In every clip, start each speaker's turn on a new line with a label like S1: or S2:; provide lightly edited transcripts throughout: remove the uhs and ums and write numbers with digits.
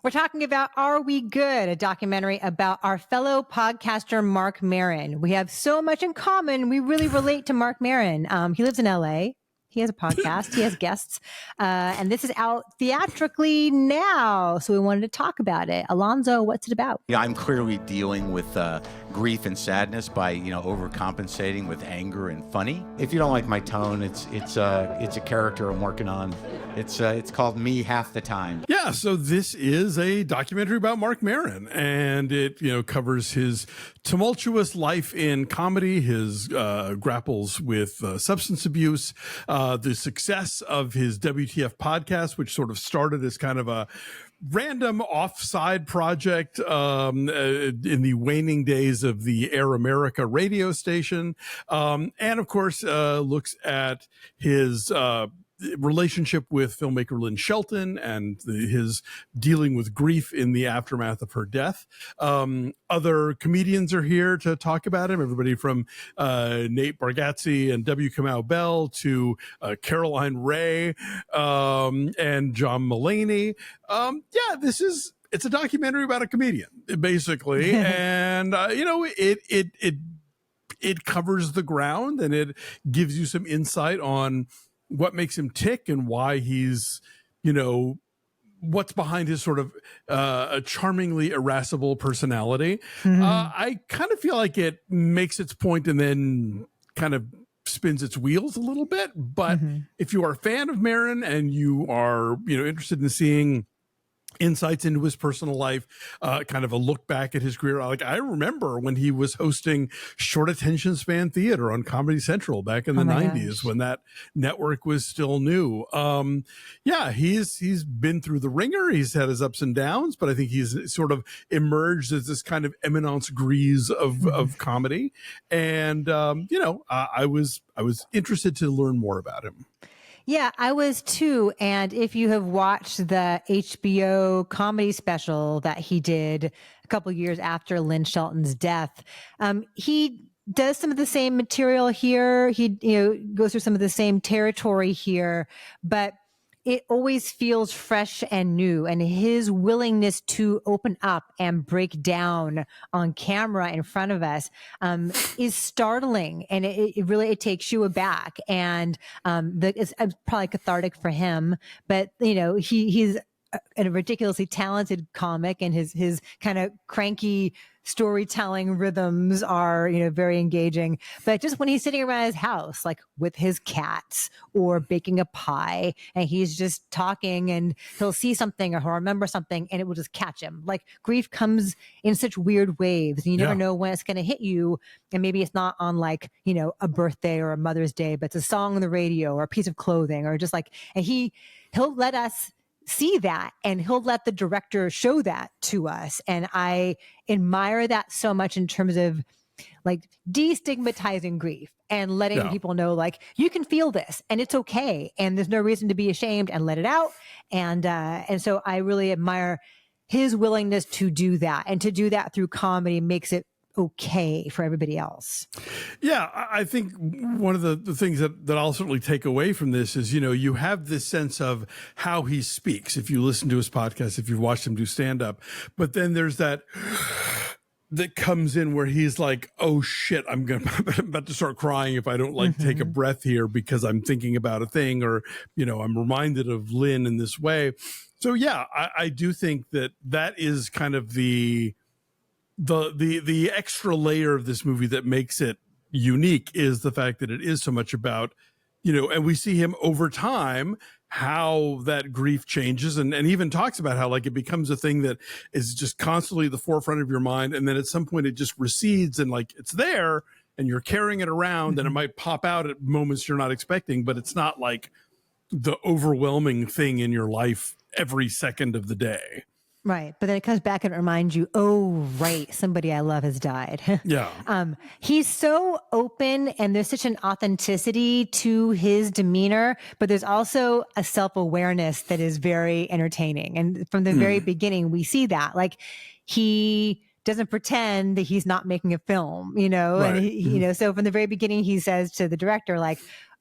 S1: We're talking about Are We Good, a documentary about our fellow podcaster, Marc Maron. We have so much in common. We really relate to Marc Maron. He lives in LA. He has a podcast. He has guests. And this is out theatrically now. So we wanted to talk about it. Alonso, what's it about?
S2: Yeah, I'm clearly dealing with grief and sadness by, overcompensating with anger and funny. If you don't like my tone, it's a character I'm working on. It's called Me Half the Time.
S3: Yeah, so this is a documentary about Marc Maron, and it covers his tumultuous life in comedy, his grapples with substance abuse, the success of his WTF podcast, which sort of started as kind of a random offside project in the waning days of the Air America radio station, and of course looks at his relationship with filmmaker Lynn Shelton and his dealing with grief in the aftermath of her death. Other comedians are here to talk about him, everybody from Nate Bargatze and W. Kamau Bell to Caroline Ray and John Mulaney. It's a documentary about a comedian, basically. And, it covers the ground, and it gives you some insight on what makes him tick and why he's, what's behind his sort of a charmingly irascible personality. Mm-hmm. I kind of feel like it makes its point and then kind of spins its wheels a little bit. But if you are a fan of Maron and you are, interested in seeing insights into his personal life, kind of a look back at his career. Like, I remember when he was hosting short attention span theater on Comedy Central back in the 90s when that network was still new. He's been through the ringer. He's had his ups and downs, but I think he's sort of emerged as this kind of eminence grise of comedy. And, I was interested to learn more about him.
S1: Yeah, I was too. And if you have watched the HBO comedy special that he did a couple of years after Lynn Shelton's death, he does some of the same material here. He goes through some of the same territory here, but it always feels fresh and new. And his willingness to open up and break down on camera in front of us is startling. And it really takes you aback. And it's probably cathartic for him. But, he's a ridiculously talented comic, and his kind of cranky storytelling rhythms are, very engaging. But just when he's sitting around his house, like with his cats or baking a pie, and he's just talking, and he'll see something or he'll remember something, and it will just catch him. Like, grief comes in such weird waves, and you never know when it's going to hit you. And maybe it's not on a birthday or a Mother's Day, but it's a song on the radio or a piece of clothing, or just and he'll let us see that, and he'll let the director show that to us. And I admire that so much in terms of destigmatizing grief and letting people know, you can feel this and it's okay. And there's no reason to be ashamed, and let it out. And so I really admire his willingness to do that, and to do that through comedy makes it okay for everybody else.
S3: Yeah, I think one of the things that I'll certainly take away from this is, you have this sense of how he speaks if you listen to his podcast, if you've watched him do stand-up. But then there's that comes in where he's like, oh shit, I'm about to start crying if I don't take a breath here because I'm thinking about a thing, or, I'm reminded of Lynn in this way. So yeah, I do think that is kind of the extra layer of this movie that makes it unique, is the fact that it is so much about, and we see him over time, how that grief changes, and even talks about how it becomes a thing that is just constantly at the forefront of your mind. And then at some point it just recedes, and it's there and you're carrying it around, and it might pop out at moments you're not expecting, but it's not the overwhelming thing in your life every second of the day.
S1: Right. But then it comes back and it reminds you, oh, right, somebody I love has died.
S3: Yeah.
S1: He's so open, and there's such an authenticity to his demeanor, but there's also a self-awareness that is very entertaining. And from the very beginning, we see that. He doesn't pretend that he's not making a film,
S3: Right.
S1: And so from the very beginning, he says to the director,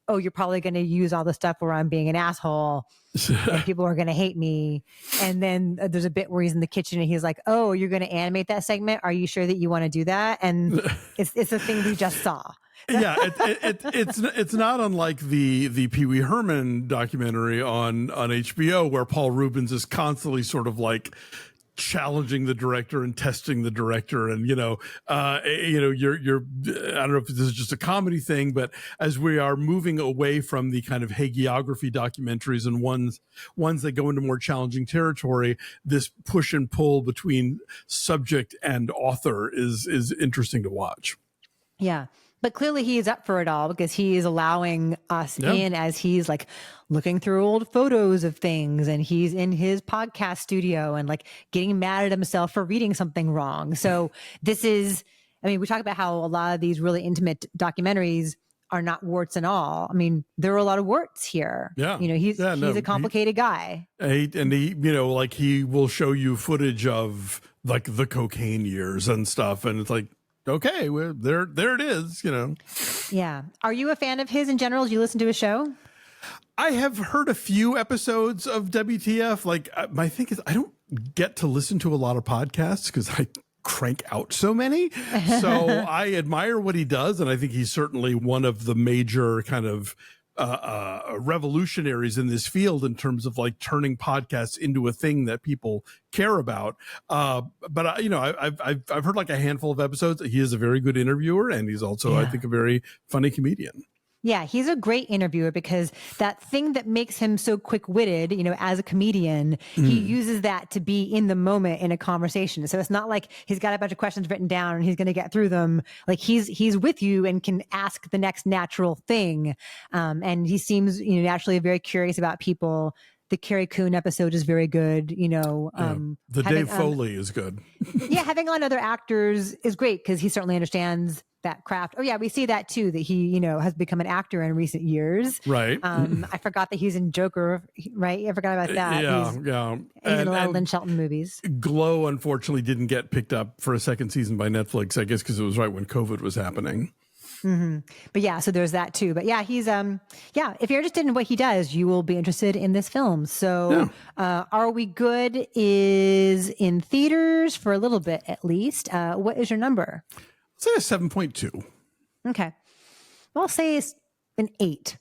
S1: oh, you're probably going to use all the stuff where I'm being an asshole and people are going to hate me. And then there's a bit where he's in the kitchen and he's like, oh, you're going to animate that segment? Are you sure that you want to do that? And it's a thing we just saw.
S3: Yeah, it's not unlike the Pee Wee Herman documentary on HBO, where Paul Reubens is constantly sort of like challenging the director and testing the director, and you're I don't know if this is just a comedy thing, but as we are moving away from the kind of hagiography documentaries and ones that go into more challenging territory, this push and pull between subject and author is interesting to watch.
S1: Yeah. But clearly he is up for it all because he is allowing us in as he's like looking through old photos of things, and he's in his podcast studio and like getting mad at himself for reading something wrong. So this is, I mean, we talk about how a lot of these really intimate documentaries are not warts and all. I mean, there are a lot of warts here.
S3: Yeah.
S1: He's a complicated guy.
S3: And he, like he will show you footage of like the cocaine years and stuff. And it's like, okay, well, there it is,
S1: Yeah. Are you a fan of his in general? Do you listen to his show?
S3: I have heard a few episodes of WTF. Like, my thing is, I don't get to listen to a lot of podcasts because I crank out so many. So I admire what he does. And I think he's certainly one of the major kind of revolutionaries in this field in terms of like turning podcasts into a thing that people care about. But I've heard like a handful of episodes. He is a very good interviewer, and he's also, I think, a very funny comedian.
S1: Yeah, he's a great interviewer because that thing that makes him so quick-witted, as a comedian, he uses that to be in the moment in a conversation. So it's not like he's got a bunch of questions written down and he's going to get through them. Like he's with you and can ask the next natural thing. And he seems, naturally very curious about people. The Carrie Coon episode is very good,
S3: The Dave Foley is good.
S1: Yeah, having on other actors is great because he certainly understands that craft. Oh yeah, we see that too, that he, has become an actor in recent years.
S3: Right.
S1: I forgot that he's in Joker, right? I forgot about that.
S3: Yeah.
S1: He's in a lot of Lynn Shelton movies.
S3: Glow, unfortunately, didn't get picked up for a second season by Netflix, I guess, because it was right when COVID was happening.
S1: Mm-hmm. But yeah, so there's that too. But yeah, he's if you're interested in what he does, you will be interested in this film. So Are We Good is in theaters for a little bit at least. What is your number?
S3: I'll say a 7.2.
S1: Okay. I'll say it's an 8.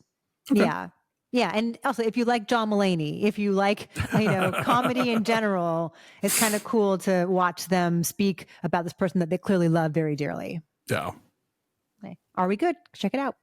S1: Okay. Yeah. Yeah. And also, if you like John Mulaney, if you like, comedy in general, it's kind of cool to watch them speak about this person that they clearly love very dearly.
S3: Yeah.
S1: Okay. Are We Good? Check it out.